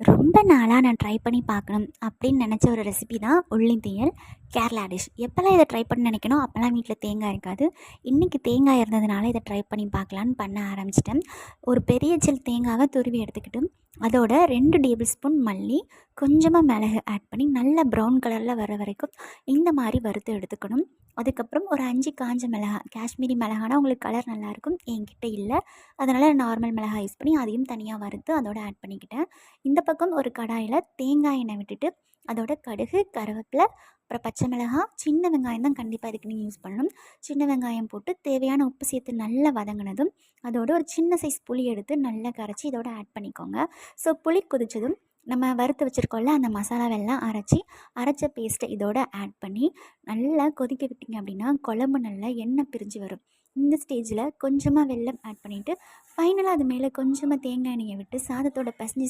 ரொம்ப நாளாக நான் ட்ரை பண்ணி பார்க்கணும் அப்படின்னு நினச்ச ஒரு ரெசிபி தான் உள்ளி தீயல் கேரளா டிஷ். எப்போல்லாம் இதை ட்ரை பண்ண நினைக்கணும் அப்போல்லாம் வீட்டில் தேங்காய் இருக்காது. இன்றைக்கி தேங்காய் இருந்ததுனால இதை ட்ரை பண்ணி பார்க்கலான்னு பண்ண ஆரம்பிச்சிட்டேன். ஒரு பெரிய ஜெல் தேங்காவை துருவி எடுத்துக்கிட்டு அதோட 2 டேபிள் ஸ்பூன் மல்லி, கொஞ்சமாக மிளகு ஆட் பண்ணி நல்லா ப்ரௌன் கலரில் வர வரைக்கும் இந்த மாதிரி வறுத்து எடுத்துக்கணும். அதுக்கப்புறம் ஒரு 5 காஞ்ச மிளகாய், காஷ்மீரி மிளகானா உங்களுக்கு கலர் நல்லாயிருக்கும், என்கிட்ட இல்லை, அதனால் நார்மல் மிளகாய் யூஸ் பண்ணி அதையும் தனியாக வறுத்து அதோட ஆட் பண்ணிக்கிட்டேன். இந்த பக்கம் ஒரு கடாயில் தேங்காய் எண்ணெய் விட்டுட்டு அதோட கடுகு, கருவேப்பிலை, அப்புறம் பச்சை மிளகாய், சின்ன வெங்காயம் தான் கண்டிப்பாக இதுக்கு நீங்கள் யூஸ் பண்ணணும். சின்ன வெங்காயம் போட்டு தேவையான உப்பு சேர்த்து நல்லா வதங்கினதும் அதோட ஒரு சின்ன சைஸ் புளி எடுத்து நல்லா கரைச்சி இதோட ஆட் பண்ணிக்கோங்க. ஸோ புளி கொதிச்சதும் நம்ம வறுத்து வச்சுருக்கோம்ல அந்த மசாலாவெல்லாம் அரைச்ச பேஸ்ட்டை இதோட ஆட் பண்ணி நல்லா கொதிக்க விட்டிங்க அப்படின்னா குழம்பு நல்லா எண்ணெய் பிரிஞ்சு வரும். இந்த ஸ்டேஜில் கொஞ்சமாக வெல்லம் ஆட் பண்ணிவிட்டு ஃபைனலாக அது மேலே கொஞ்சமாக தேங்காய் எண்ணெயை விட்டு சாதத்தோட பிசைஞ்சு